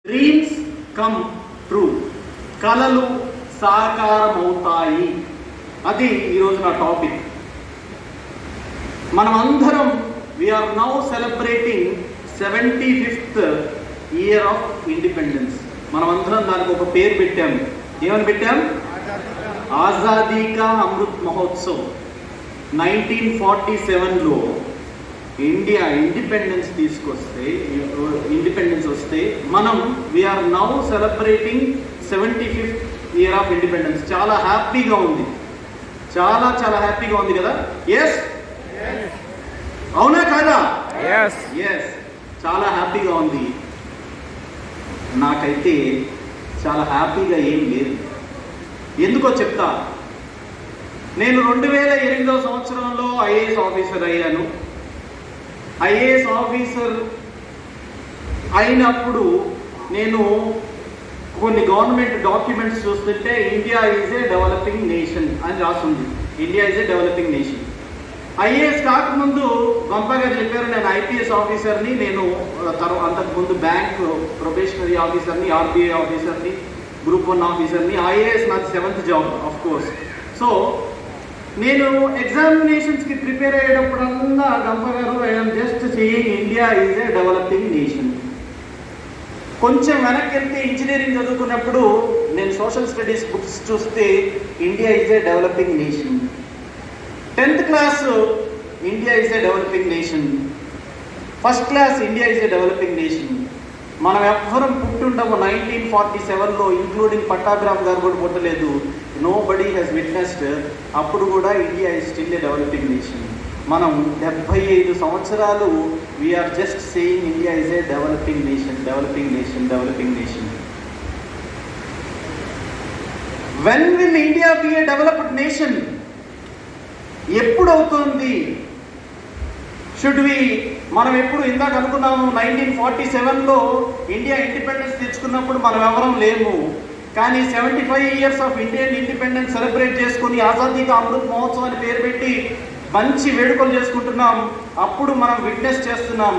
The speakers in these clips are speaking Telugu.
డ్రీమ్స్ కమ్ ట్రూ, కలలు సాకారమవుతాయి. అది ఈరోజు నా టాపిక్. మనం అందరం we are now celebrating 75th year of independence. మనం అందరం దానికి ఒక పేరు పెట్టాము. ఏమని పెట్టాం? ఆజాదీ కా అమృత్ మహోత్సవ్. 1947లో ఇండియా ఇండిపెండెన్స్ వస్తే మనం we are now celebrating 75th year of independence. చాలా హ్యాపీగా ఉంది, చాలా చాలా హ్యాపీగా ఉంది కదా? ఎస్, అవునా కాదా? ఎస్, చాలా హ్యాపీగా ఉంది. నాకైతే చాలా హ్యాపీగా ఏం లేదు. ఎందుకో చెప్తా. నేను 2008వ సంవత్సరంలో ఐఏఎస్ ఆఫీసర్ అయ్యాను. ఐఏఎస్ ఆఫీసర్ అయినప్పుడు నేను కొన్ని గవర్నమెంట్ డాక్యుమెంట్స్ చూస్తుంటే India is a developing nation అని రాస్తుంది. India is a developing nation. IAS కాకముందు గంప గారు చెప్పారు, నేను ఐపీఎస్ ఆఫీసర్ని, నేను అంతకుముందు బ్యాంక్ ప్రొబేషనరీ ఆఫీసర్ని, ఆర్బీఐ ఆఫీసర్ని, గ్రూప్ 1 ఆఫీసర్ని. ఐఏఎస్ నాకు 7th job of course. So నేను ఎగ్జామినేషన్స్కి ప్రిపేర్ అయ్యేటప్పుడల్లా గంప గారు, I'm just saying India is a developing nation. కొంచెం వెనక్కి వెళ్తే ఇంజనీరింగ్ చదువుకున్నప్పుడు నేను సోషల్ స్టడీస్ బుక్స్ చూస్తే India is a developing nation. 10th class India is a developing nation. First class India is a developing nation. మనం ఎవ్వరం పుట్టుండము 1947లో, ఇంక్లూడింగ్ పట్టాభిరామ్ గారు కూడా పుట్టలేదు. Nobody has witnessed. అప్పుడు కూడా India is still a developing nation. మనం 75 సంవత్సరాలు we are just saying India is a developing nation, developing nation, developing nation. When will India be a developed nation? ఎప్పుడు అవుతుంది? షుడ్ వి మనం ఎప్పుడు ఇందాక అనుకున్నాము 1947లో ఇండియా ఇండిపెండెన్స్ తెచ్చుకున్నప్పుడు మనం ఎవరం లేము. కానీ 75 years of Indian independence celebrate చేసుకుని ఆజాదీ కా అమృత్ మహోత్సవ్ అని పేరు పెట్టి మంచి వేడుకలు చేసుకుంటున్నాం. అప్పుడు మనం విట్నెస్ చేస్తున్నాం.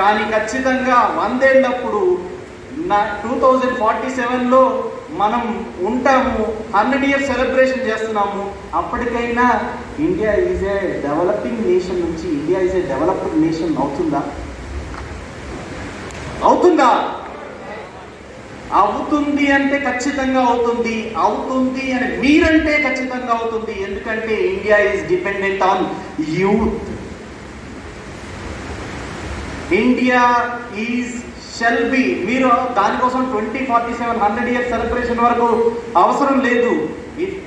కానీ ఖచ్చితంగా 100 ఏళ్ళప్పుడు 2047లో మనం ఉంటాము. 100 ఇయర్స్ సెలబ్రేషన్ చేస్తున్నాము. అప్పటికైనా India is a developing nation నుంచి India is a developed nation అవుతుందా? అవుతుంది అంటే ఖచ్చితంగా అవుతుంది. అవుతుంది అని మీరంటే ఖచ్చితంగా అవుతుంది. ఎందుకంటే India is dependent on youth. India is shall be. మీరు దానికోసం 2047 100 ఇయర్స్ సెలబ్రేషన్ వరకు అవసరం లేదు. ఇఫ్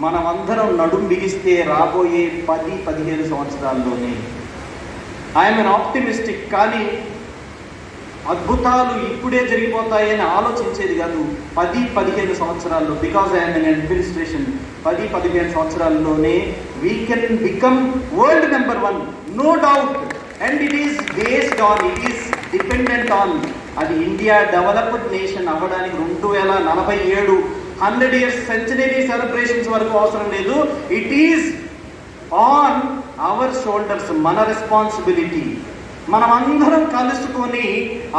మనం అందరం నడుం బిగిస్తే రాబోయే 10-15 సంవత్సరాల్లోనే. I'm an optimistic. కానీ అద్భుతాలు ఇప్పుడే జరిగిపోతాయని ఆలోచించేది కాదు. 10-15 సంవత్సరాల్లో, బికాజ్ ఐఎమ్ ఎన్ అడ్మినిస్ట్రేషన్, 10-15 సంవత్సరాల్లోనే we can become world number 1, no doubt. And it is based on, it is dependent on, అది ఇండియా డెవలప్డ్ నేషన్ అవ్వడానికి 2047 100 ఇయర్స్ సెంచరీ సెలబ్రేషన్స్ వరకు అవసరం లేదు. It is on our shoulders, మన రెస్పాన్సిబిలిటీ. మనం అందరం కలుసుకొని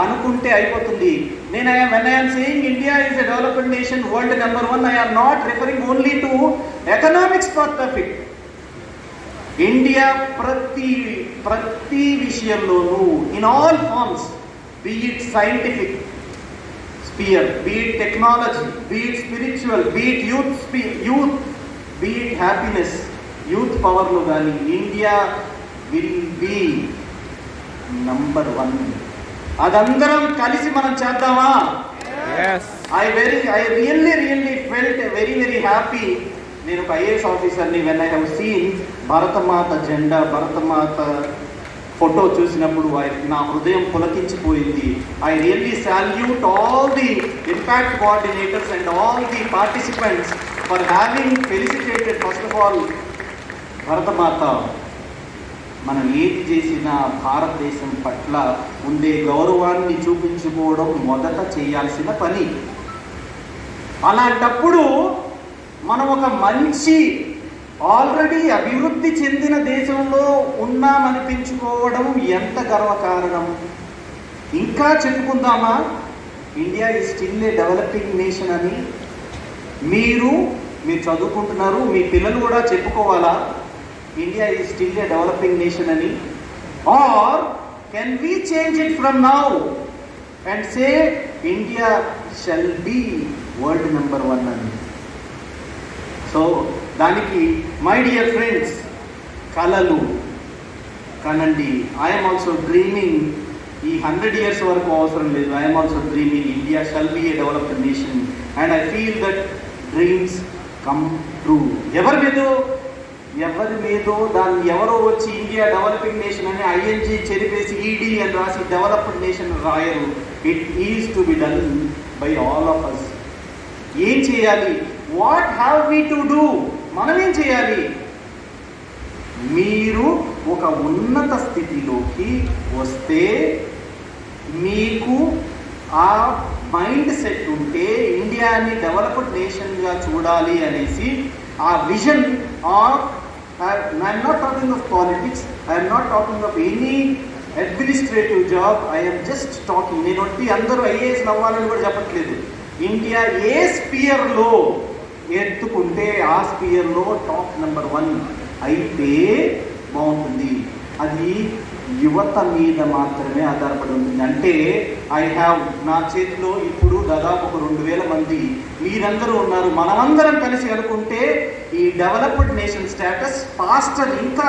అనుకుంటే అయిపోతుంది. When I'm saying India is a developed nation, world number 1, I am not referring only to economics part of it. India ప్రతి విషయంలోనూ, in all forms, be it scientific sphere, be it technology, be it spiritual, be it youth, be it happiness, youth పవర్లో కానీ ఇండియా విల్ బీ నంబర్ 1. అదందరం కలిసి మనం చేద్దామా? I really felt very happy. నేను ఒక ఐఏఎస్ ఆఫీసర్ని. When I have seen Bharatmata జెండా, భరతమాత ఫోటో చూసినప్పుడు నా హృదయం పులకించిపోయింది. I really salute all the impact coordinators and all the participants for having felicitated first of all Bharatmata. మనం ఏది చేసినా భారతదేశం పట్ల ఉండే గౌరవాన్ని చూపించుకోవడం మొదట చేయాల్సిన పని. అలాంటప్పుడు మనం ఒక మంచి ఆల్రెడీ అభివృద్ధి చెందిన దేశంలో ఉన్నామనిపించుకోవడం ఎంత గర్వకారణం. ఇంకా చెప్పుకుందామా India is still a developing nation అని? మీరు చదువుకుంటున్నారు, మీ పిల్లలు కూడా చెప్పుకోవాలా India is still a developing nation అని? Or can we change it from now and say India shall be world number 1 అని? సో దానికి మై డియర్ ఫ్రెండ్స్, కలలు కనండి. I'm also dreaming. ఈ 100 years వరకు అవసరం లేదు. I'm also dreaming India shall be a developed nation and I feel that dreams come true. ఎవరి మీదో దాన్ని ఎవరో వచ్చి ఇండియా డెవలపింగ్ నేషన్ అని ఐఎన్జీ చెరిపేసి ఈడీ అని రాసి డెవలప్డ్ నేషన్ రాయరు. It is to be done by all of us. ఏం చేయాలి? What have we to do? మనం ఏం చేయాలి? మీరు ఒక ఉన్నత స్థితిలోకి వస్తే, మీకు ఆ మైండ్ సెట్ ఉంటే ఇండియాని డెవలప్డ్ నేషన్గా చూడాలి అనేసి ఆ vision of, I'm not talking of politics, I'm not talking of any administrative job, I'm just talking. నేను వచ్చి అందరూ ఐఏఎస్ అవ్వాలని కూడా చెప్పట్లేదు. ఇండియా ఏ స్పియర్లో ఎత్తుకుంటే ఆ స్పియర్లో టాప్ నెంబర్ 1 అయితే బాగుంటుంది. అది యువత మీద మాత్రమే ఆధారపడి ఉంటుంది. అంటే నా చేతిలో ఇప్పుడు దాదాపు ఒక 2000 మంది మీరందరూ ఉన్నారు. మనమందరం కలిసి అనుకుంటే ఈ డెవలప్డ్ నేషన్ స్టేటస్ ఫాస్టర్ ఇంకా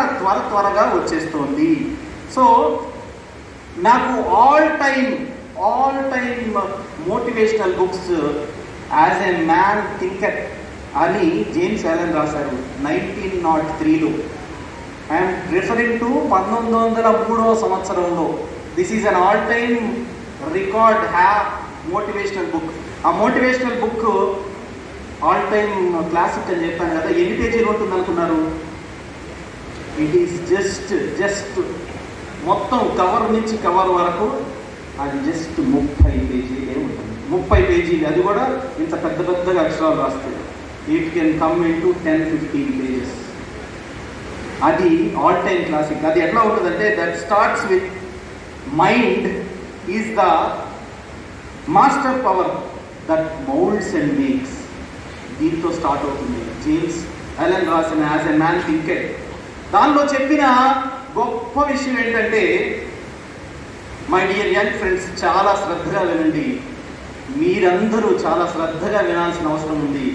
త్వరగా వచ్చేస్తోంది. సో నాకు all time motivational books as a man thinker అని జేమ్స్ అలెన్ రాశారు 1903లో. ఐఎమ్ రిఫరింగ్ టు 1903వ సంవత్సరంలో. This is an all time record motivational book. ఆ motivational book all time classic అని చెప్పాను కదా. ఎన్ని పేజీలు ఉంటుంది అనుకున్నారు? ఇట్ ఈస్ జస్ట్ మొత్తం కవర్ నుంచి కవర్ వరకు అది జస్ట్ 30 పేజీలే ఉంటుంది. 30 పేజీలు, అది కూడా ఇంత పెద్దగా అక్షరాలు రాస్తాయి. It can come into 10-15 pages. అది ఆల్ టైమ్ క్లాసిక్. అది ఎట్లా ఉంటుందంటే, that starts with mind is the master power that moulds and makes. దీంతో స్టార్ట్ అవుతుంది. జేమ్స్ అలెన్ రాసిన యాజ్ ఎ మ్యాన్ థింకర్. దానిలో చెప్పిన గొప్ప విషయం ఏంటంటే, మై డియర్ యంగ్ ఫ్రెండ్స్, చాలా శ్రద్ధగా వినండి. మీరందరూ చాలా శ్రద్ధగా వినాల్సిన అవసరం ఉంది.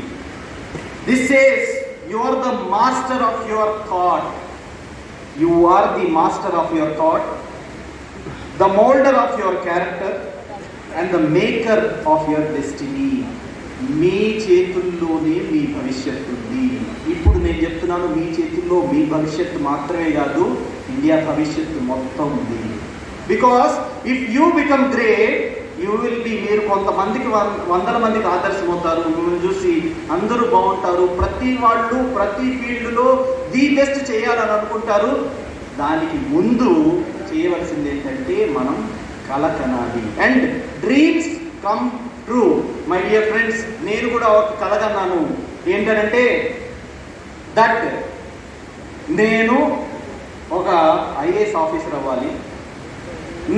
This says you are the master of your thought. You are the master of your thought, the molder of your character and the maker of your destiny. మీ చేతుల్లోనే మీ భవిష్యత్తు ఉంది. ఇప్పుడు నేను చెప్తున్నాను, మీ చేతుల్లో మీ భవిష్యత్తు మాత్రమే కాదు, ఇండియా భవిష్యత్తు మొత్తం ఉంది. Because if you become great, you will be, మీరు కొంతమందికి 100 మందికి ఆదర్శం అవుతారు. మిమ్మల్ని చూసి అందరూ బాగుంటారు. ప్రతి వాళ్ళు ప్రతి ఫీల్డ్లో ది బెస్ట్ చేయాలని అనుకుంటారు. దానికి ముందు చేయవలసింది ఏంటంటే, మనం కల కనాలి. And dreams come true. My dear friends, నేను కూడా ఒక కలగన్నాను. ఏంటంటే దట్ నేను ఒక ఐఏఎస్ ఆఫీసర్ అవ్వాలి.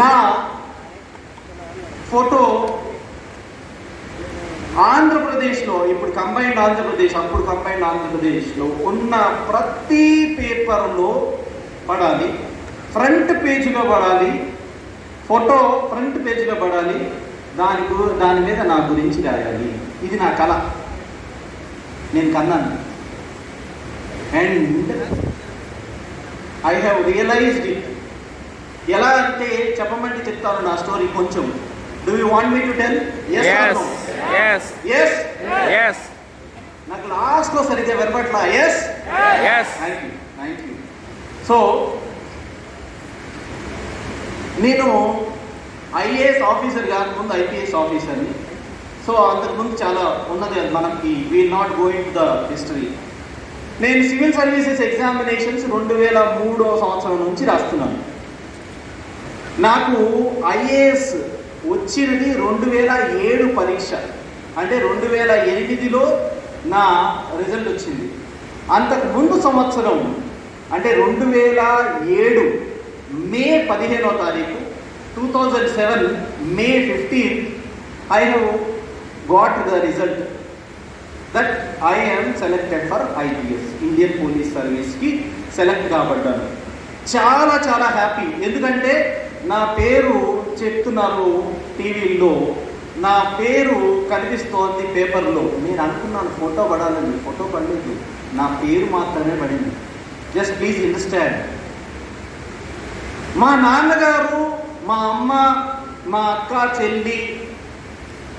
నా ఫోటో ఆంధ్రప్రదేశ్లో, ఇప్పుడు కంబైన్డ్ ఆంధ్రప్రదేశ్, అప్పుడు కంబైన్డ్ ఆంధ్రప్రదేశ్లో ఉన్న ప్రతి పేపర్లో పడాలి. ఫ్రంట్ పేజీలో పడాలి. ఫోటో ఫ్రంట్ పేజీలో పడాలి. దాని మీద నా గురించి రాయాలి. ఇది నా కళ. నేను కన్నాను. And I have realized it. ఎలా అంటే చెప్పమంటే చెప్తాను నా స్టోరీ కొంచెం. Do you want me to tell? Yes or no? Yes. Yes? Yes. నాకు లాస్ట్లో సరిగ్గా వినపట్లా. Yes? Yes. Thank you. So నేను ఐఏఎస్ ఆఫీసర్ కాకముందు ఐపీఎస్ ఆఫీసర్ని. సో అంతకుముందు చాలా ఉన్నది మనకి. Will not go in to the history. నేను సివిల్ సర్వీసెస్ ఎగ్జామినేషన్స్ 2003వ సంవత్సరం నుంచి రాస్తున్నాను. నాకు ఐఏఎస్ వచ్చినది 2007 పరీక్ష. అంటే 2008లో నా రిజల్ట్ వచ్చింది. అంతకు ముందు సంవత్సరం అంటే 2007 మే 15వ తారీఖు 2007 May 15th, I have got the result that I am selected for IPS, Indian Police Service కి సెలెక్ట్ కాబడ్డాను. చాలా చాలా హ్యాపీ. ఎందుకంటే నా పేరు చెప్తున్నారు టీవీల్లో, నా పేరు కనిపిస్తోంది పేపర్లో. నేను అనుకున్నాను ఫోటో పడాలని, ఫోటో పడలేదు, నా పేరు మాత్రమే పడింది. Just please understand. మా నాన్నగారు, మా అమ్మ, మా అక్క, చెల్లి,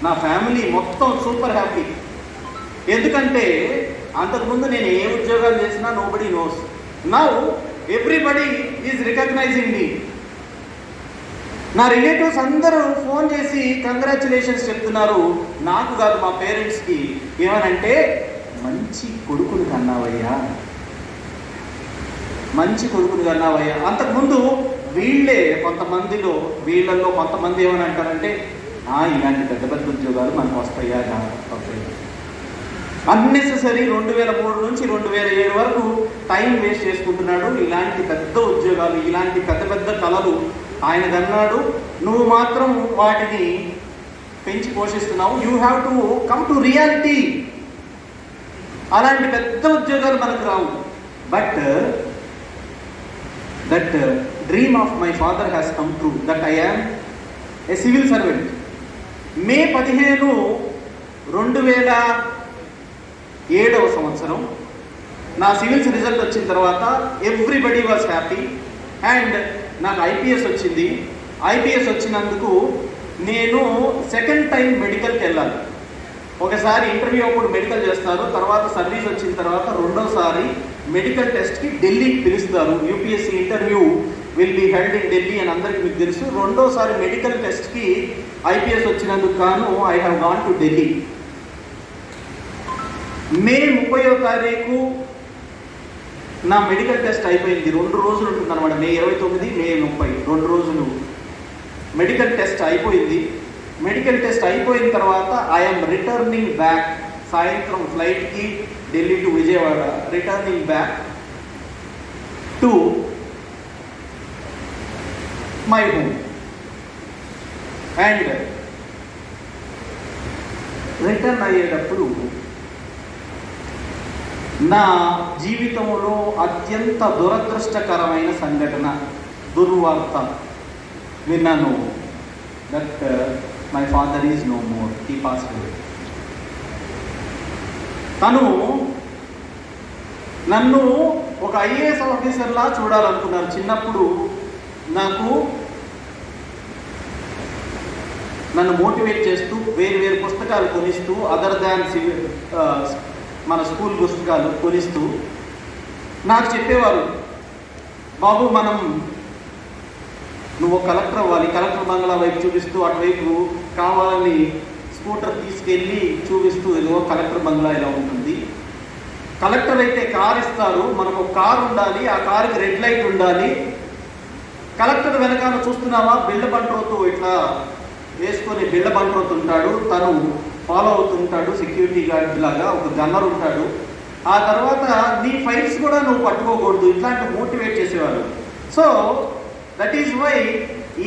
నా ఫ్యామిలీ మొత్తం సూపర్ హ్యాపీ. ఎందుకంటే అంతకుముందు నేను ఏ ఉద్యోగాలు చేసినా nobody knows. Now everybody is recognising me. నా రిలేటివ్స్ అందరూ ఫోన్ చేసి కంగ్రాచులేషన్స్ చెప్తున్నారు. నాకు కాదు, మా పేరెంట్స్కి. ఏమనంటే, మంచి కొడుకుని కన్నావయ్యా, మంచి కొడుకుని కన్నావయ్యా. అంతకుముందు వీళ్ళల్లో కొంతమంది ఏమని అంటారంటే, ఇలాంటి పెద్ద పెద్ద ఉద్యోగాలు మనకు వస్తాయా? అన్నెసెసరీ 2003 నుంచి 2007 వరకు టైం వేస్ట్ చేసుకుంటున్నాడు. ఇలాంటి పెద్ద ఉద్యోగాలు, ఇలాంటి పెద్ద పెద్ద కళలు ఆయన కన్నాడు. నువ్వు మాత్రం వాటిని పెంచి పోషిస్తున్నావు. You have to come to reality. అలాంటి పెద్ద ఉద్యోగాలు మనకు రావు. But that dream of my father has come true, that I am a civil servant. May 15, 2007వ సంవత్సరం నా సివిల్స్ రిజల్ట్ వచ్చిన తర్వాత ఎవ్రీబడి వాజ్ హ్యాపీ. అండ్ నాకు ఐపీఎస్ వచ్చింది. ఐపీఎస్ వచ్చినందుకు నేను సెకండ్ టైం మెడికల్కి వెళ్ళాలి. ఒకసారి ఇంటర్వ్యూ అప్పుడు మెడికల్ చేస్తారు, తర్వాత సర్వీస్ వచ్చిన తర్వాత రెండోసారి మెడికల్ టెస్ట్కి ఢిల్లీకి పిలుస్తారు. UPSC interview will be held in Delhi అని అందరికీ మీకు తెలుసు. రెండోసారి మెడికల్ టెస్ట్కి ఐపీఎస్ వచ్చినందుకు గాను I have gone to Delhi. May 30వ తారీఖు నా మెడికల్ టెస్ట్ అయిపోయింది. 2 రోజులు ఉంటుంది అనమాట. మే 29, మే 30, 2 రోజులు మెడికల్ టెస్ట్ అయిపోయింది. మెడికల్ టెస్ట్ అయిపోయిన తర్వాత ఐఎమ్ రిటర్నింగ్ బ్యాక్. సాయంత్రం ఫ్లైట్కి Delhi to Vijayawada, returning back to my home. And return అయ్యేటప్పుడు నా జీవితంలో అత్యంత దురదృష్టకరమైన సంఘటన, దుర్వార్త విన్నాను. That my father is no more, he passed away. తను నన్ను ఒక ఐఏఎస్ ఆఫీసర్లా చూడాలనుకున్నారు. చిన్నప్పుడు నన్ను మోటివేట్ చేస్తూ వేరు పుస్తకాలు కొనిస్తూ, అదర్ దాన్ మన స్కూల్ పుస్తకాలు కొనిస్తూ నాకు చెప్పేవారు, బాబు నువ్వు కలెక్టర్ అవ్వాలి. కలెక్టర్ బంగ్లా వైపు చూపిస్తూ అటువైపు కావాలని స్కూటర్ తీసుకెళ్ళి చూపిస్తూ, ఏదో కలెక్టర్ బంగ్లా ఇలా ఉంటుంది. కలెక్టర్ అయితే కార్ ఇస్తారు, మనకు ఒక కారు ఉండాలి, ఆ కారుకి రెడ్ లైట్ ఉండాలి. కలెక్టర్ వెనకాల చూస్తున్నావా, బిళ్ళ బంట్రోతు ఇట్లా వేసుకొని బిళ్ళ బంట్రోతు ఉంటాడు, తను ఫాలో అవుతుంటాడు సెక్యూరిటీ గార్డ్ లాగా, ఒక గన్నర్ ఉంటాడు. ఆ తర్వాత నీ ఫైల్స్ కూడా నువ్వు పట్టుకోకూడదు. ఇట్లాంటి మోటివేట్ చేసేవారు. So that is why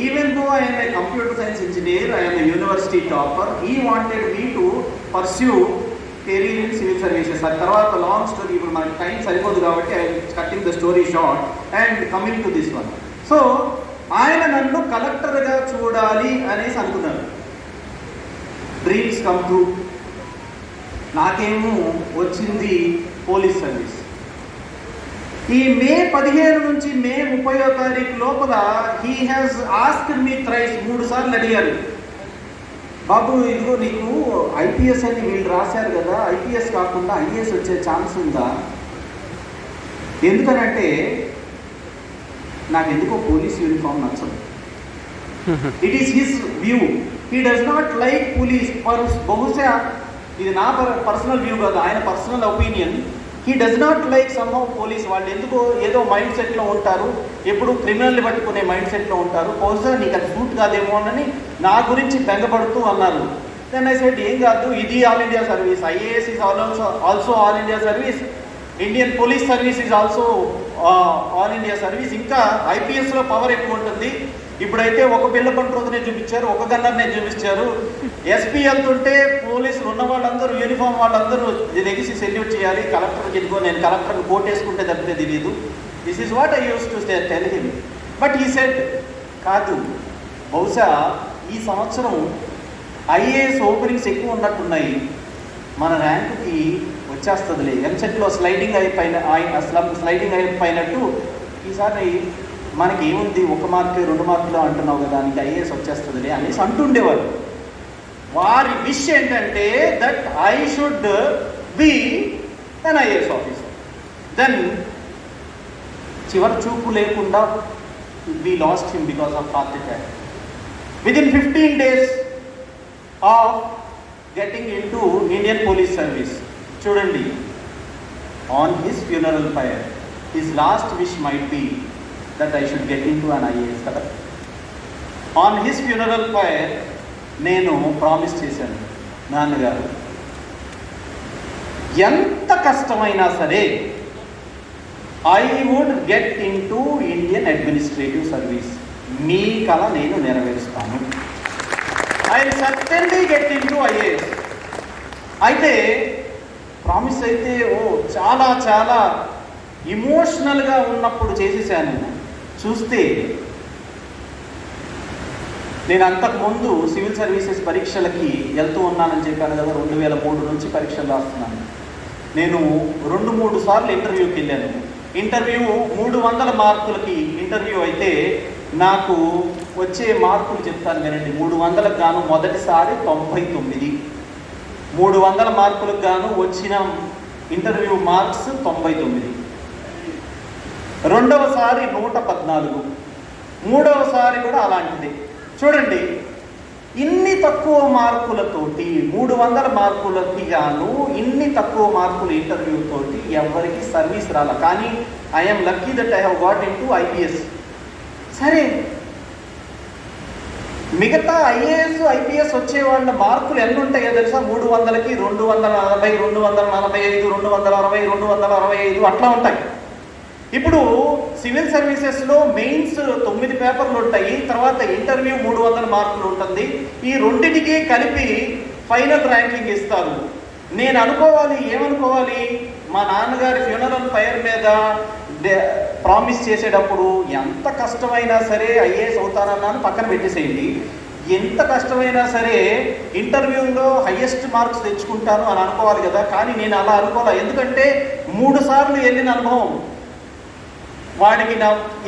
even though I am a computer science engineer, I am a university topper, he wanted me to pursue career in civil services. ఆ తర్వాత లాంగ్ స్టోరీ, ఇప్పుడు మనకి టైం సరిపోదు కాబట్టి I cutting the story short and coming to this one. So ఆయన నన్ను కలెక్టర్గా చూడాలి అనేసి అనుకున్నారు. Dreams come true. నాకేమో వచ్చింది పోలీస్ సర్వీస్. ఈ మే 15 నుంచి మే 30వ తారీఖు లోపల he has asked me thrice, 3 సార్లు అడిగారు, బాబు ఇదిగో నీకు ఐపీఎస్ అని వీళ్ళు రాశారు కదా, ఐపీఎస్ కాకుండా ఐఏఎస్ వచ్చే ఛాన్స్ ఉందా? ఎందుకనంటే నాకు ఎందుకో పోలీస్ యూనిఫామ్ నచ్చదు. It is his view. He does not like police. బహుశా ఇది నా పర్సనల్ వ్యూ కాదు, ఆయన personal opinion. He does not like some how police. వాళ్ళు ఎందుకో ఏదో మైండ్ సెట్లో ఉంటారు, ఎప్పుడు క్రిమినల్ని పట్టుకునే మైండ్ సెట్లో ఉంటారు. బహుశా నీకు అది సూట్ కాదేమో అని నా గురించి బెంగపడుతూ అన్నారు. దెన్ ఐ సెడ్, ఏం కాదు, ఇది all India service, IAS is also all India service, Indian police service is also all India service. ఇంకా ఐపీఎస్లో పవర్ ఎక్కువ ఉంటుంది. ఇప్పుడైతే ఒక బిల్ల పంట్రోజునే చూపించారు, ఒక గన్నర్నే చూపించారు. ఎస్పీ వెళ్తుంటే పోలీసులు ఉన్న వాళ్ళందరూ యూనిఫామ్ వాళ్ళందరూ లెగిసి సెల్యూట్ చేయాలి. కలెక్టర్కి ఇదిగో నేను కలెక్టర్కి కోట్ వేసుకుంటే తప్పితే తెలియదు. This is what I use to tell him. But ఈ సెడ్ కాదు, బహుశా ఈ సంవత్సరం ఐఏఎస్ ఓపెనింగ్స్ ఎక్కువ ఉన్నట్టున్నాయి, మన ర్యాంకుకి వచ్చేస్తుందిలే, ఎంసెట్లో స్లైడింగ్ అయిపోయినట్టు ఈసారి మనకి ఏముంది, 1 మార్కు 2 మార్కులు అంటున్నావు కదా, దానికి ఐఏఎస్ వచ్చేస్తుందిలే అనేసి అంటుండేవారు. వారి విష్ ఏంటంటే that I should be an IAS officer. Then చివరి చూపు లేకుండా we lost him because of heart attack. Within 15 days of getting into Indian police service, చూడండి, on his funeral pyre, his last wish might be that I should get into an IAS కదా. On his funeral pyre నేను ప్రామిస్ చేశాను, నాన్నగారు ఎంత కష్టమైనా సరే I would get into Indian Administrative Service, మీ కళ నేను నెరవేరుస్తాను, I certainly get into IAS. అయితే ప్రామిస్ అయితే చాలా చాలా ఇమోషనల్గా ఉన్నప్పుడు చేసేసాను. చూస్తే నేను అంతకుముందు సివిల్ సర్వీసెస్ పరీక్షలకి వెళ్తూ ఉన్నానని చెప్పాను కదా, 2003 నుంచి పరీక్షలు రాస్తున్నాను. నేను 2-3 సార్లు ఇంటర్వ్యూకి వెళ్ళాను. ఇంటర్వ్యూ 300 మార్కులకి ఇంటర్వ్యూ అయితే నాకు వచ్చే మార్కులు చెప్తాను వినండి. 300కు గాను మొదటిసారి 99, 300 మార్కులకు గాను వచ్చిన ఇంటర్వ్యూ మార్క్స్ 99, రెండవసారి 114, మూడవసారి కూడా అలాంటిది. చూడండి, ఇన్ని తక్కువ మార్కులతోటి 300 మార్కులకి గాను ఇన్ని తక్కువ మార్కులు ఇంటర్వ్యూ తోటి ఎవరికి సర్వీస్ రాల. కానీ I'm lucky that I have got in to IPS. సరే, మిగతా ఐపీఎస్ వచ్చే వాళ్ళ మార్కులు ఎన్ని ఉంటాయో తెలుసా? 300కి 240, 245, 260, 265 అట్లా ఉంటాయి. ఇప్పుడు సివిల్ సర్వీసెస్లో మెయిన్స్ 9 పేపర్లు ఉంటాయి, తర్వాత ఇంటర్వ్యూ 300 మార్కులు ఉంటుంది. ఈ రెండింటికి కలిపి ఫైనల్ ర్యాంకింగ్ ఇస్తారు. నేను ఏమనుకోవాలి, మా నాన్నగారి ఫ్యూనరల్ ఫైర్ మీద ప్రామిస్ చేసేటప్పుడు ఎంత కష్టమైనా సరే ఐఏఎస్ అవుతానన్నాను, పక్కన పెట్టేసేయండి. ఎంత కష్టమైనా సరే ఇంటర్వ్యూలో హయ్యెస్ట్ మార్క్స్ తెచ్చుకుంటాను అని అనుకోవాలి కదా. కానీ నేను అలా అనుకోవాలి, ఎందుకంటే 3 సార్లు వెళ్ళిన అనుభవం. వాడికి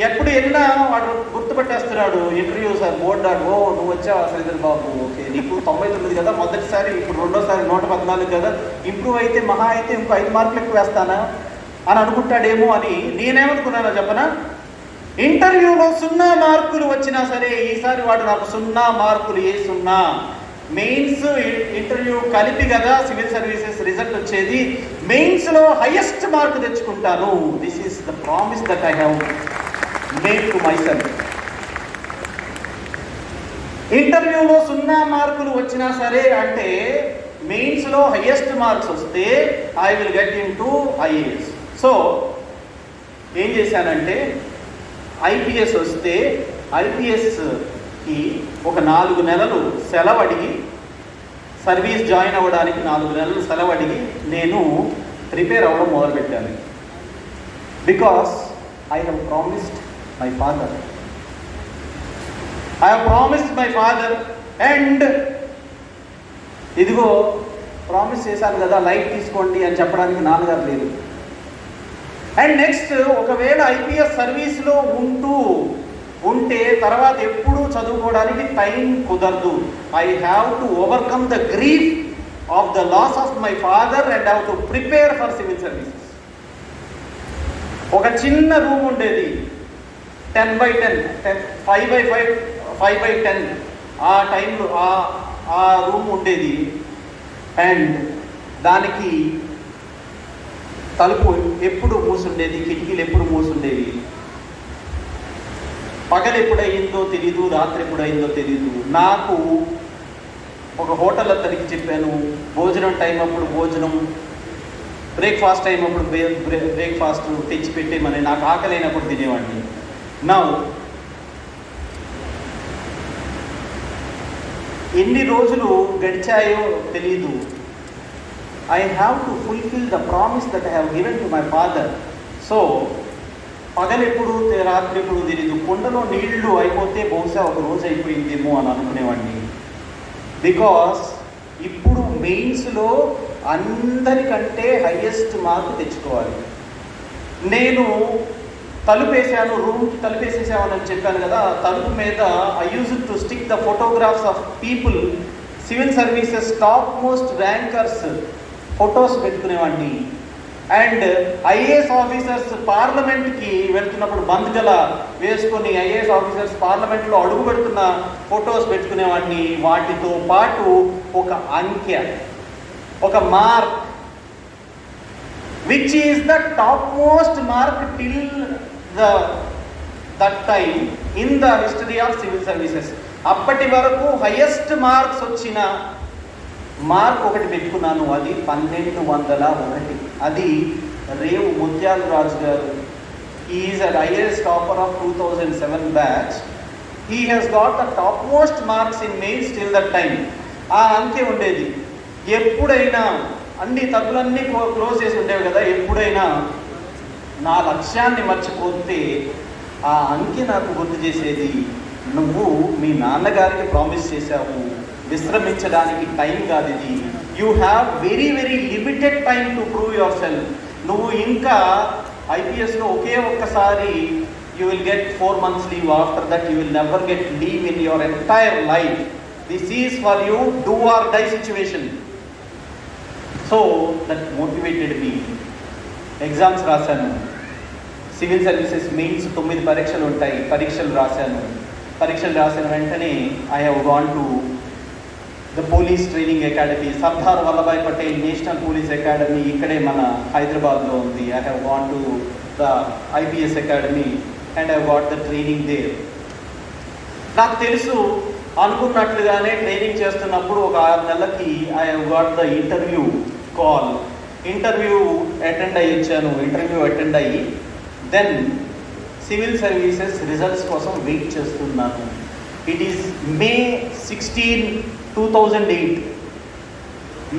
ఎప్పుడు వెళ్ళినా వాడు గుర్తుపెట్టేస్తున్నాడు ఇంటర్వ్యూ సార్ బోర్డు. నువ్వు వచ్చావా శ్రీధర్ బాబు, ఓకే, నీకు 99 కదా మొదటిసారి, ఇప్పుడు రెండోసారి 114 కదా, ఇంప్రూవ్ అయితే మహా అయితే ఇంకో 5 మార్కులు ఎక్కువ వేస్తానా అని అనుకుంటాడేమో అని నేనేమనుకున్నానో చెప్పనా? ఇంటర్వ్యూలో 0 మార్కులు వచ్చినా సరే ఈసారి వాడు నాకు 0 మార్కులు, 0 మెయిన్స్ ఇంటర్వ్యూ కలిపి కదా సివిల్ సర్వీసెస్ రిజల్ట్ వచ్చేది, మెయిన్స్లో హైయెస్ట్ మార్క్ తెచ్చుకుంటాను. This is the promise that I have made to my self. ఇంటర్వ్యూలో 0 మార్కులు వచ్చినా సరే అంటే మెయిన్స్లో హైయెస్ట్ మార్క్స్ వస్తే I will get into IAS. So ఏం చేశానంటే, ఐపీఎస్ వస్తే ఐపీఎస్కి ఒక 4 నెలలు సెలవు అడిగి, సర్వీస్ జాయిన్ అవ్వడానికి 4 నెలలు సెలవు అడిగి నేను ప్రిపేర్ అవ్వడం మొదలుపెట్టాను. Because I have promised my father, and ఇదిగో ప్రామిస్ చేశాను కదా, లైట్ తీసుకోండి అని చెప్పడానికి నాన్నగారు లేదు. అండ్ నెక్స్ట్, ఒకవేళ ఐపీఎస్ సర్వీస్లో ఉంటే తర్వాత ఎప్పుడూ చదువుకోవడానికి టైం కుదరదు. I have to overcome the grief of the loss of my father and have to prepare for civil services. ఒక చిన్న రూమ్ ఉండేది, 10x10, 5x10 ఆ టైంలో ఆ రూమ్ ఉండేది. అండ్ దానికి తలుపు ఎప్పుడు మూసుండేది, కిటికీలు ఎప్పుడు మూసుండేవి. పగలు ఎప్పుడయిందో తెలీదు, రాత్రి ఎప్పుడయిందో తెలీదు. నాకు ఒక హోటల్ అతనికి చెప్పాను, భోజనం టైం అప్పుడు భోజనం, బ్రేక్ఫాస్ట్ టైం అప్పుడు బ్రేక్ఫాస్ట్ తెచ్చిపెట్టేమని, నాకు ఆకలి అయినప్పుడు తినేవాడిని. నా ఎన్ని రోజులు గడిచాయో తెలీదు. I have to fulfil the promise that I have given to my father. So పగలెప్పుడు రాత్రి ఎప్పుడు తెలీదు. కుండలో నీళ్లు అయిపోతే బహుశా ఒక రోజు అయిపోయిందేమో అని అనుకునేవాడిని. బికాస్ ఇప్పుడు మెయిన్స్లో అందరికంటే హైయెస్ట్ మార్క్ తెచ్చుకోవాలి. నేను తలుపేసాను, రూమ్కి తలుపేసేసామని చెప్పాను కదా, తలుపు మీద I use to stick the photographs of people, civil services top most rankers photos పెట్టుకునేవాడిని. అండ్ ఐఏఎస్ ఆఫీసర్స్ పార్లమెంట్కి వెళ్తున్నప్పుడు బంద్గల వేసుకొని ఐఏఎస్ ఆఫీసర్స్ పార్లమెంట్లో అడుగు పెడుతున్న ఫొటోస్ పెట్టుకునేవాడిని. వాటితో పాటు ఒక అంకె, ఒక mark, which is the topmost mark till that time in the history of civil services. అప్పటి వరకు హైయెస్ట్ మార్క్స్ వచ్చిన మార్క్ ఒకటి పెట్టుకున్నాను. అది 1201. అది రేవు ముత్యాల రాజు గారు. Is a IAS topper of 2007 batch. He has got the top most marks in mains till that time. ఆ అంకె ఉండేది. ఎప్పుడైనా అన్ని తగ్గులన్నీ క్లోజ్ చేసి ఉండేవి కదా, ఎప్పుడైనా నా లక్ష్యాన్ని మర్చిపోతే ఆ అంకె నాకు గుర్తు చేసేది, నువ్వు మీ నాన్నగారికి ప్రామిస్ చేశావు, విశ్రమించడానికి టైం కాదు ఇది, you have very very limited time to prove yourself. నువ్వు ఇంకా ఐపీఎస్లో ఒకే ఒక్కసారి you will get 4 months leave. After that you will never get leave in your entire life. This is for you do or die situation. So that motivated me. Exams రాశాను. సివిల్ సర్వీసెస్ మెయిన్స్ 9 పరీక్షలు ఉంటాయి. పరీక్షలు రాశాను వెంటనే I have gone to the police training academy. Sardar Vallabhbhai Patel national police academy ఇక్కడే మన హైదరాబాద్లో ఉంది. I have gone to the IPS academy and I got the training there. నాకు తెలుసు, అనుకున్నట్లుగానే ట్రైనింగ్ చేస్తున్నప్పుడు ఒక 6 నెలలకి I have got the interview call. Interview attend అయ్యి దెన్ సివిల్ సర్వీసెస్ రిజల్ట్స్ కోసం వెయిట్ చేస్తున్నాను. It is May 16, 2008.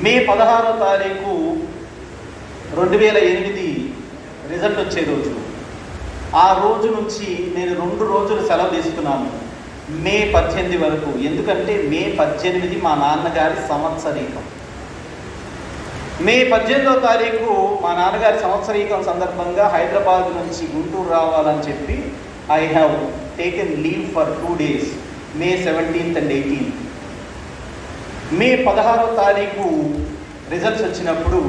మే 16వ తారీఖు 2008 రిజల్ట్ వచ్చే రోజు. ఆ రోజు నుంచి నేను 2 రోజులు సెలవు తీసుకున్నాను, May 18 వరకు. ఎందుకంటే May 18 మా నాన్నగారి సంవత్సరీకం. May 18వ తారీఖు మా నాన్నగారి సంవత్సరీకం సందర్భంగా హైదరాబాద్ నుంచి గుంటూరు రావాలని చెప్పి I have taken leave for 2 days, May 17th and 18th. May 16వ తారీఖు రిజల్ట్స్ వచ్చినప్పుడు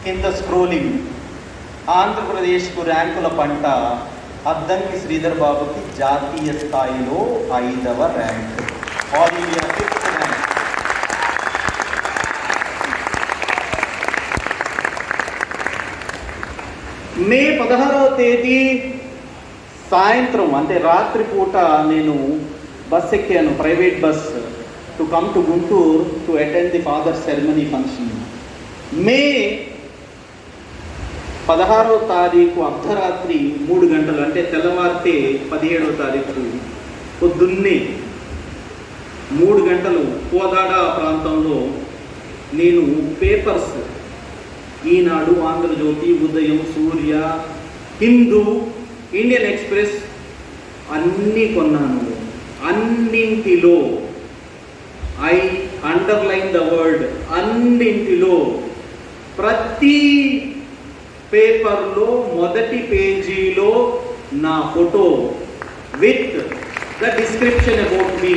కింద స్క్రోలింగ్, ఆంధ్రప్రదేశ్కు ర్యాంకుల పంట అద్దంకి శ్రీధర్ బాబుకి జాతీయ స్థాయిలో 5వ rank, all India 5th rank. May 16వ తేదీ సాయంత్రం అంటే రాత్రిపూట నేను బస్ ఎక్కాను, private bus, to come to Guntur to attend the father ceremony function. May 16వ తారీఖు అర్ధరాత్రి 3 గంటలు అంటే తెల్లవారితే 17వ తారీఖు పొద్దున్నే 3 గంటలు కోదాడ ప్రాంతంలో నేను పేపర్స్, ఈనాడు, ఆంధ్రజ్యోతి, ఉదయం, సూర్య, హిందూ, ఇండియన్ ఎక్స్ప్రెస్ అన్నీ కొన్నాను. అన్నింటిలో ఐ అండర్లైన్ ద వర్డ్ అన్నింటిలో ప్రతి పేపర్లో మొదటి పేజీలో నా photo with the description about me.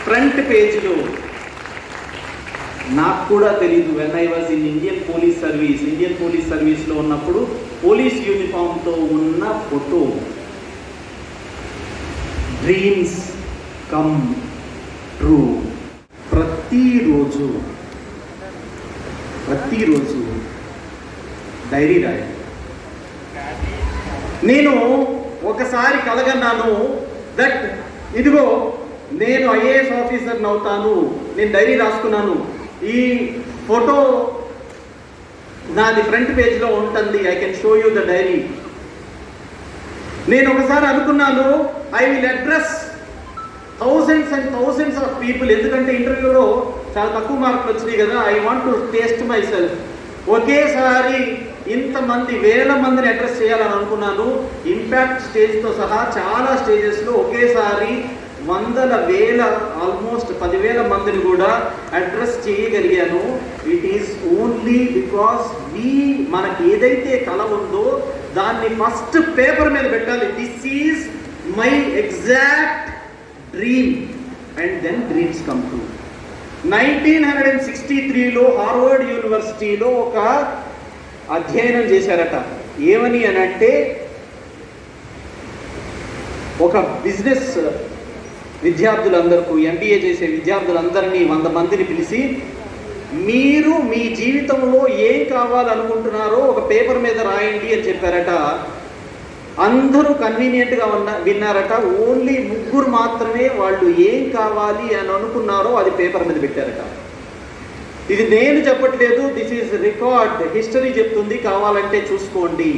Front పేజీలో నాకు కూడా తెలీదు, when I was in Indian police సర్వీస్లో ఉన్నప్పుడు పోలీస్ యూనిఫామ్తో ఉన్న ఫోటో. Dreams come true. ప్రతిరోజు డైరీ రాయాలి. నేను ఒకసారి కలగన్నాను దట్ ఇదిగో నేను ఐఏఎస్ ఆఫీసర్ని అవుతాను, నేను డైరీ రాసుకున్నాను, ఈ ఫోటో నాది ఫ్రంట్ పేజ్లో ఉంటుంది, I can show you the diary. నేను ఒకసారి అనుకున్నాను, I will address 1000 thousands and thousands of people, ఎందుకంటే ఇంటర్వ్యూలో చాలా తక్కువ మార్కులు వచ్చినాయి కదా, I want to taste myself. ఒకేసారి ఇంతమంది వేల మందిని అడ్రస్ చేయాలని అనుకున్నాను. ఇంపాక్ట్ స్టేజ్తో సహా చాలా స్టేజెస్లో ఒకేసారి వందల వేల ఆల్మోస్ట్ 10,000 మందిని కూడా అడ్రస్ చేయగలిగాను. ఇట్ ఈస్ ఓన్లీ బికాస్ మనకి ఏదైతే కళ ఉందో దాన్ని ఫస్ట్ పేపర్ మీద పెట్టాలి. This is my exact dream and then dreams come true. 1963లో హార్వర్డ్ యూనివర్సిటీలో ఒక అధ్యయనం చేశారట. ఏమని అని అంటే, ఒక బిజినెస్ విద్యార్థులందరికీ, ఎంబీఏ చేసే విద్యార్థులందరినీ 100 మందిని పిలిచి, మీరు మీ జీవితంలో ఏం కావాలనుకుంటున్నారో ఒక పేపర్ మీద రాయండి అని చెప్పారట. అందరూ కన్వీనియంట్గా విన్నారట. ఓన్లీ 3 మాత్రమే వాళ్ళు ఏం కావాలి అని అనుకున్నారో అది పేపర్ మీద పెట్టారట. ఇది నేను చెప్పట్లేదు, దిస్ ఈజ్ రికార్డ్, హిస్టరీ చెప్తుంది, కావాలంటే చూసుకోండి.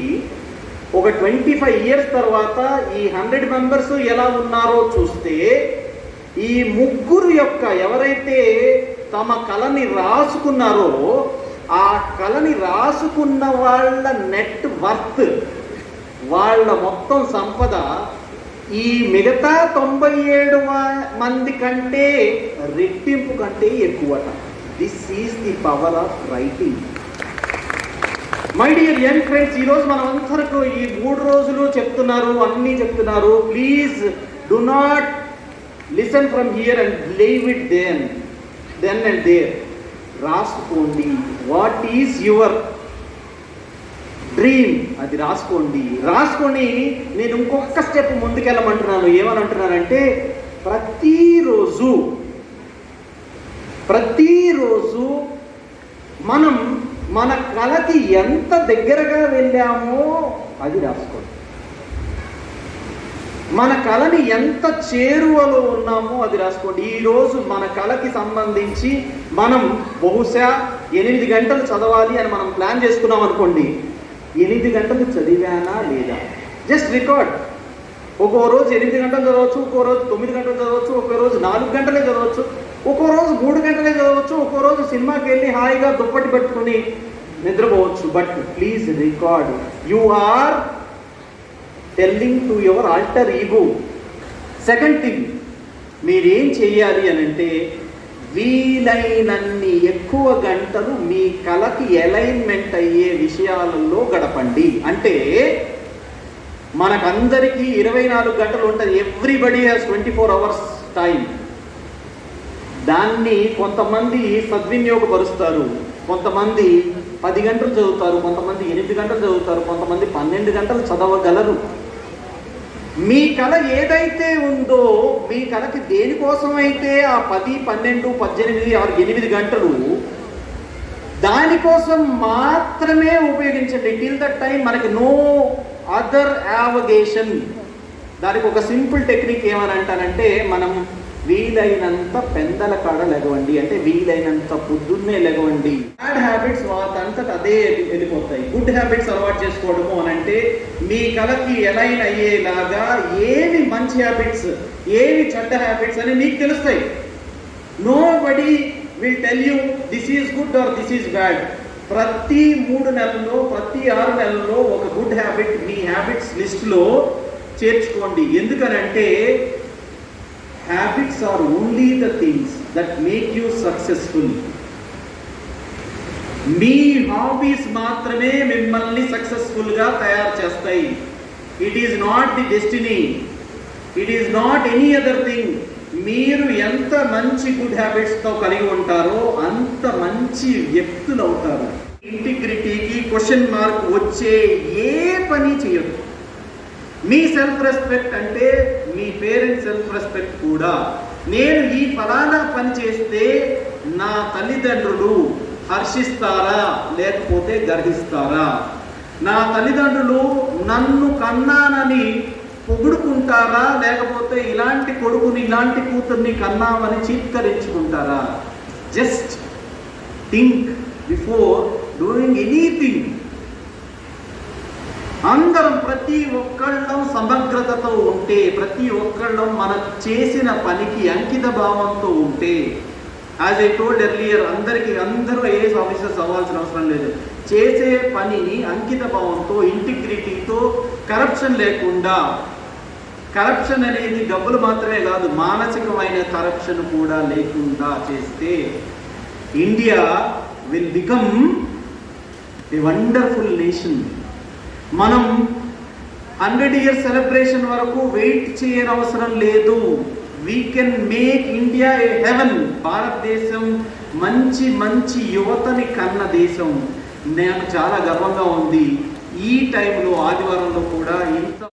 ఒక 25 ఇయర్స్ తర్వాత ఈ 100 మెంబర్స్ ఎలా ఉన్నారో చూస్తే, ఈ 3 యొక్క ఎవరైతే తమ కళని రాసుకున్నారో ఆ కళని రాసుకున్న వాళ్ళ నెట్ వర్త్, వాళ్ళ మొత్తం సంపద ఈ మిగతా 97 మంది కంటే రెట్టింపు కంటే ఎక్కువట. This is the power of writing. My dear young friends, ఈరోజు మనం అందరికీ ఈ 3 రోజులు చెప్తున్నారు, అన్నీ చెప్తున్నారు. Please do not listen from here and leave it then and there. రాసుకోండి, వాట్ ఈజ్ యువర్ డ్రీమ్, అది రాసుకోండి. నేను ఇంకొక స్టెప్ ముందుకెళ్ళమంటున్నాను. ఏమని అంటున్నానంటే, ప్రతిరోజు మనం మన కళకి ఎంత దగ్గరగా వెళ్ళామో అది రాసుకోండి. మన కళని ఎంత చేరువలో ఉన్నామో అది రాసుకోండి. ఈరోజు మన కళకి సంబంధించి మనం బహుశా 8 గంటలు చదవాలి అని మనం ప్లాన్ చేసుకున్నాం అనుకోండి. 8 గంటలు చదివానా లేదా, జస్ట్ రికార్డ్. ఒక్కో రోజు 8 గంటలు చదవచ్చు, ఒక్కో రోజు 9 గంటలు చదవచ్చు, ఒక్కో రోజు 4 గంటలే చదవచ్చు, ఒక్కో రోజు 3 గంటలే చదవచ్చు, ఒక్కో రోజు సినిమాకి వెళ్ళి హాయిగా దుప్పటి పెట్టుకుని నిద్రపోవచ్చు. But please record. You are telling to your alter ego. Second thing, మీరేం చేయాలి అని అంటే, వీలైనన్ని ఎక్కువ గంటలు మీ కళకి అలైన్మెంట్ అయ్యే విషయాలలో గడపండి. అంటే మనకందరికీ 24 గంటలు ఉంటుంది. Everybody has 24 hours time. దాన్ని కొంతమంది సద్వినియోగపరుస్తారు, కొంతమంది 10 గంటలు చదువుతారు, కొంతమంది 8 గంటలు చదువుతారు, కొంతమంది 12 గంటలు చదవగలరు. మీ కళ ఏదైతే ఉందో, మీ కళకి దేనికోసం అయితే ఆ 10, 12, 18 or 8 గంటలు దానికోసం మాత్రమే ఉపయోగించండి. టిల్ దట్ టైం మనకి నో అదర్ యావగేషన్. దానికి ఒక సింపుల్ టెక్నిక్ ఏమని అంటానంటే, మనం వీలైనంత పెందల కాడ లెగవండి, అంటే వీలైనంత పొద్దున్నే లెగవండి. బ్యాడ్ హ్యాబిట్స్ వాటంతట అదే వెళ్ళిపోతాయి. గుడ్ హ్యాబిట్స్ అలవాటు చేసుకోవడము అని అంటే, మీ కళకి ఎలైన్ అయ్యేలాగా ఏవి మంచి హ్యాబిట్స్, ఏవి చెడ్డ హ్యాబిట్స్ అని మీకు తెలుస్తాయి. Nobody will tell you this is good or this is bad. ప్రతి 3 నెలల్లో, ప్రతి 6 నెలల్లో ఒక గుడ్ హ్యాబిట్ మీ హ్యాబిట్స్ లిస్ట్లో చేర్చుకోండి. ఎందుకనంటే, habits are only the things that make you successful. మీ హాబీస్ మాత్రమే మిమ్మల్ని సక్సెస్ఫుల్గా తయారు చేస్తాయి. It is not the destiny, it is not any other thing. మీరు ఎంత మంచి గుడ్ హ్యాబిట్స్తో కలిగి ఉంటారో అంత మంచి వ్యక్తులు అవుతారు. ఇంటిగ్రిటీకి క్వశ్చన్ మార్క్ వచ్చే ఏ పని చేయదు. మీ సెల్ఫ్ రెస్పెక్ట్ అంటే మీ పేరెంట్స్ సెల్ఫ్ రెస్పెక్ట్ కూడా. నేను ఈ ఫలానా పని చేస్తే నా తల్లిదండ్రులు హర్షిస్తారా లేకపోతే గర్హిస్తారా, నా తల్లిదండ్రులు నన్ను కన్నానని పొగుడుకుంటారా లేకపోతే ఇలాంటి కొడుకుని ఇలాంటి కూతుర్ని కన్నామని చీత్కరించుకుంటారా. Just think before doing anything. అందరం ప్రతి ఒక్కళ్ళం సమగ్రతతో ఉంటే, ప్రతి ఒక్కళ్ళం మనం చేసిన పనికి అంకిత భావంతో ఉంటే, యాజ్ ఐ టోల్డ్ ఎర్లియర్, అందరూ ఐఏఎస్ ఆఫీసర్స్ అవ్వాల్సిన అవసరం లేదు. చేసే పనిని అంకిత భావంతో, ఇంటిగ్రిటీతో, కరప్షన్ లేకుండా, కరప్షన్ అనేది డబ్బులు మాత్రమే కాదు, మానసికమైన కరప్షన్ కూడా లేకుండా చేస్తే India will become a wonderful nation. మనం 100 years సెలబ్రేషన్ వరకు వెయిట్ చేయని అవసరం లేదు. We can make India a heaven. భారతదేశం మంచి మంచి యువతని కన్న దేశం. నాకు చాలా గర్వంగా ఉంది ఈ టైంలో, ఆదివారంలో కూడా ఇంత